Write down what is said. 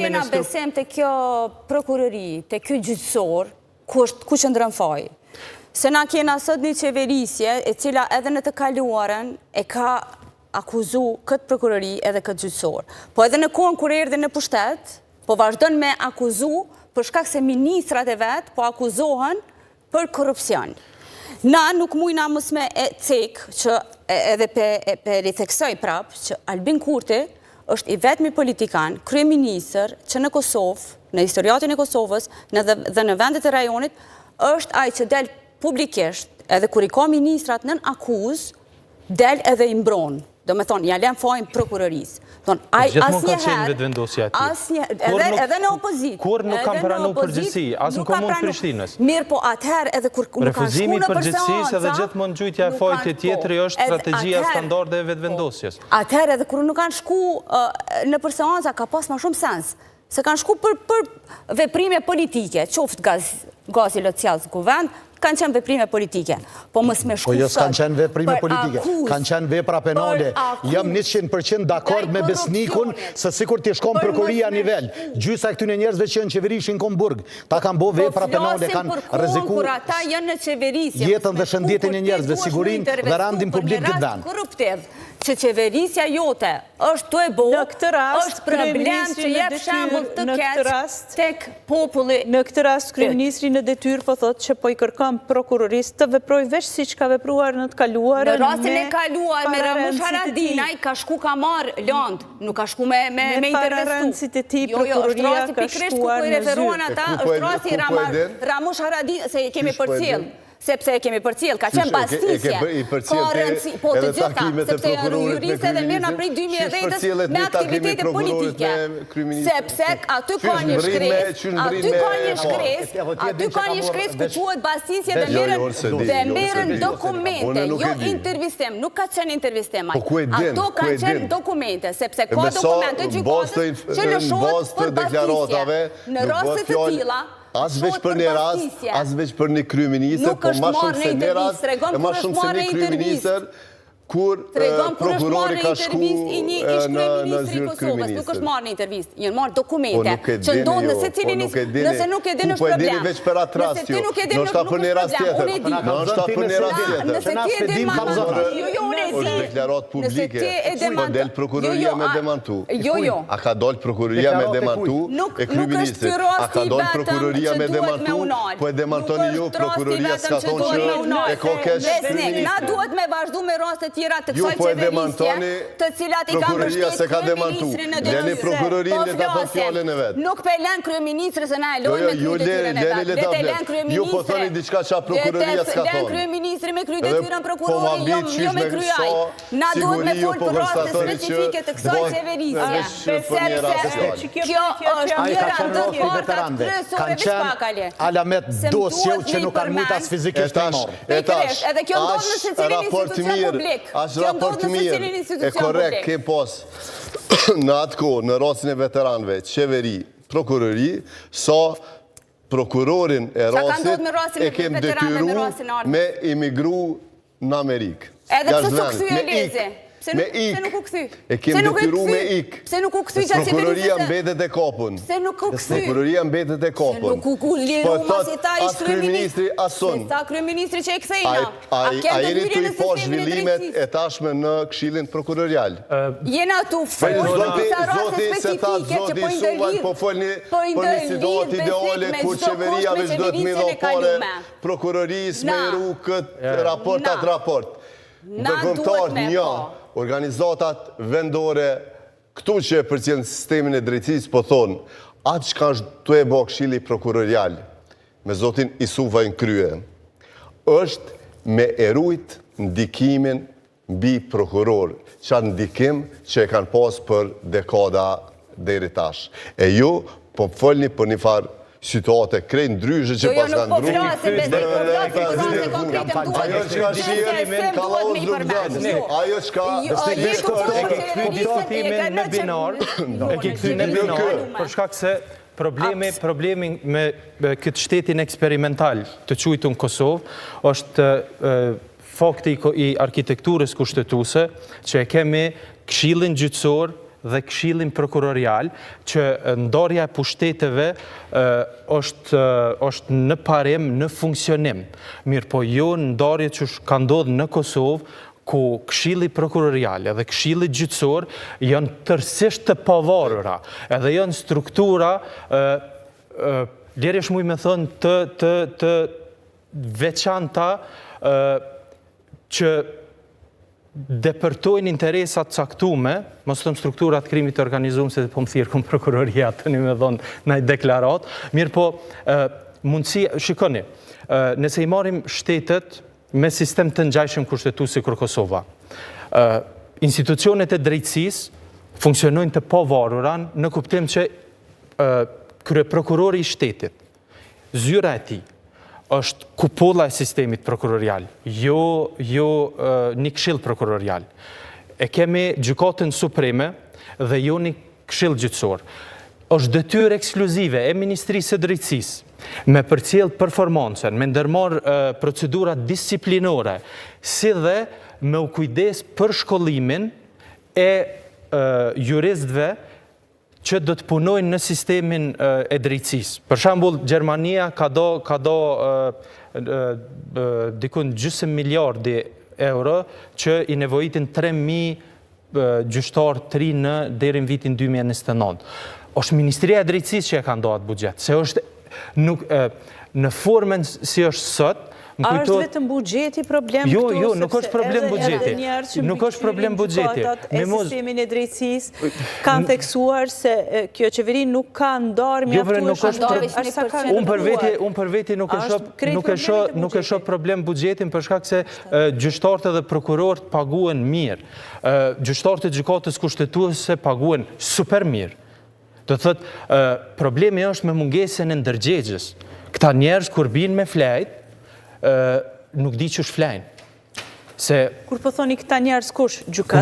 Kena besem të kjo prokurori, të kjo gjyqësor, ku qëndrën faj. Se na kena sot një qeverisje e cila edhe në të kaluarën e ka akuzu këtë prokurori edhe këtë gjyqësor. Po edhe në kohën kur erdhi në pushtet, po vazhdon me akuzu për shkak se ministrat e vetë po akuzohen për korupcion. Na nuk mujna mësme e cek që edhe pe ritheksoj prap që Albin Kurti është i vetmi politikan, kryeministër që në Kosovë, në historiatin e Kosovës dhe në vendet e rajonit, është ai që del publikisht, edhe kur i ka ministrat nën akuz, del edhe i mbron. Do me thonë, ja lem fajnë prokurorisë. Gjithmonë ka qenë vetëvendosja ati. Edhe në opozit. Kur nuk kam pranu përgjithsi, asë në komunë Prishtinës. Mirë po atëherë edhe kur nuk ka shku në përseanca. Refuzimi përgjithsis edhe gjithmonë gjujtja e fajtë tjetëri është strategjia standarde e vetëvendosjes. Atëherë edhe kur nuk kanë shku në përseanca ka pas ma shumë sens. Se kanë shku për veprime politike, qoftë gazi lëtsjallës në kuvend, kanë qenë veprime politike. Po mës me shku Po jës kanë qenë veprime politike, kanë qenë vepra penale. Jam 100% dakord me besnikun se sikur t'i shkon prokuria nivel. Gjysa këtyne njerëzve që në qeveri ishin kom burg. Ta kanë bo vepra penale, kanë reziku jetën dhe shëndjetin e njerëzve, sigurin dhe randin publik këtë vend. Që qeverisja jote është të e bo, është problem që jep shambull të keq tek populli. Në këtë rast, kryeministri në detyrë po thot që po i kërkam prokurorisë të veproj veç si që ka vepruar në të kaluar. Në rastin e kaluar me Ramush Haradinaj ka shku ka marë lëndë, nuk ka shku me intervestu. Me pararëndësit e ti, prokuroria ka shkuar në zyrë. Është rasti Ramush Haradinaj, se kemi përcjell. Sepse e kemi përcjell, ka qenë bastisje, po të gjitha, sepse janë juriste dhe mirë në prej 2010 me aktivitete politike. Sepse aty ka një shkres ku quhet bastisje dhe merën dokumente, jo intervistem, nuk ka qenë intervistem, ato ka qenë dokumente, sepse ka dokumente gjykatës që lëshohet për bastisje. Në rastet të tilla, as veç për një rast, as veç për një kryeministër, po ma shumë se një rast, e ma shumë se një kryeministër, kur prokurori ka shku në zyrë kryeministër. Nuk është marrë në intervist, njën marrë dokumente, që ndodhë nëse cilin nëse nuk e din është problem. Po e dini veç për atë rast jo, në është ta për një rast tjetër. Në është ta për një rast tjetër. Nëse ti e din ma është deklarat publike, po del prokuroria me demantu. A ka dollë prokuroria me demantu e kryeministrit. A ka dollë prokuroria me demantu, po e demantoni ju, prokuroria s'ka thonë që e ko kesh kryeministrit. Na duhet me vazhdu me rastet ju po e demantoni, prokuroria se ka demantu. Leni prokurorin le ta thot fjallën e vetë. Nuk pe len kryeministrë se na e lojnë me kryetyrën e vetë. Dhe te len kryeministrë. Ju po thoni diçka qa prokuroria s'ka thonë. Len kryeministrë me kryetyrën prokurori, jo me kryaj. Na duhet me folë për rastet specifike të kësoj qeverisje. Sepse kjo është njëra dë portat kryesore vishpakale. Alamet dosjev që nuk kanë mujtas fizikisht të morë. Edhe kjo ndodhë në se cilin institucion publik. Ashtë raport mirë, e korekt, ke pos në atë kohë, në rastin e veteranve, qeveri, prokurori, sa prokurorin e rasit e kem detyru me imigru në Amerikë. Edhe pëse su këthy e leze? Se nuk u këthy? E kem detyru me ik. Se nuk u këthy që prokuroria mbetet e kopën. Se nuk u këthy? Prokuroria mbetet e kopën. Se nuk u liru ma si ta ish kryeministri. Se ta kryeministri që e këthejna. A jeni të i po zhvillimet e tashme në këshillin prokurorial? Jena tu folë disa raste specifike që po indërlidh. Po folni për një situatë ideale kur qeveria veç do të midhopore prokuroris me ru këtë raport atë raport. Ndërkombëtar një, organizatat vendore, këtu që e përcjellin sistemin e drejtësisë po thonë, atë që ka të e bo këshilli prokurorial, me zotin Isufa në krye, është me erujt ndikimin mbi prokuror, qatë ndikim që e kanë pas për dekada deri tash. E ju, po folni për një farë situate krejnë ndryshe që pas kanë ndru. Ajo që ka shirë me në kalauz nuk dënë. Ajo që ka... E ke këthy diskutimin në binar, për shkak se problemi me këtë shtetin eksperimental të qujtu në Kosovë është fakti i arkitekturës kushtetuse që e kemi këshillin gjyqësor dhe Këshillin Prokurorial që ndarja e pushteteve është në parim, në funksionim. Mirë po jo ndarje që ka ndodhur në Kosovë, ku Këshilli Prokurorial dhe Këshilli Gjyqësor janë tërësisht të pavarura, edhe janë struktura lirësh muj me thënë të veçanta që depërtojnë interesat caktume, mos thëmë strukturat krimit të organizuar, se po më thirë këmë prokuroria të një me dhonë nëjë deklarat, mirë po mundësia, shikoni, nëse i marim shtetet me sistem të ngjajshëm kushtetues si kur Kosova, institucionet e drejtësisë funksionojnë të pavarura në kuptim që kryeprokurori i shtetit, zyra e tij, është kupolla e sistemit prokurorial, jo një këshill prokurorial. E kemi gjykatën supreme dhe jo një këshill gjyqësor. Është detyrë ekskluzive e Ministrisë së Drejtësisë me përcjell performancën, me ndërmarr procedura disiplinore, si dhe me u kujdes për shkollimin e juristëve që do të punojnë në sistemin e drejtësisë. Për shembull, Gjermania ka do dikun gjysmë miliardi euro që i nevojitin 3.000 gjyqtar të ri deri në vitin 2029. Është Ministria e Drejtësisë që e ka nda atë buxhet, se është në formën si është sot. A është vetëm buxheti problem këtu? Jo, nuk është problem buxheti. Nuk është problem buxheti. E sistemin e drejtësisë kanë theksuar se kjo qeveri nuk ka ndarë mjaftueshëm. Unë për veti nuk e shoh problem buxhetin për shkak se gjyqtarët dhe prokurorët paguhen mirë. Gjyqtarët e gjykatës kushtetuese paguhen super mirë. Do thotë, problemi është me mungesën e ndërgjegjës. Këta njerëz kur binë me flajt, nuk di që shflajnë. Kur po thoni këta njerëz kush? Gjykatësi?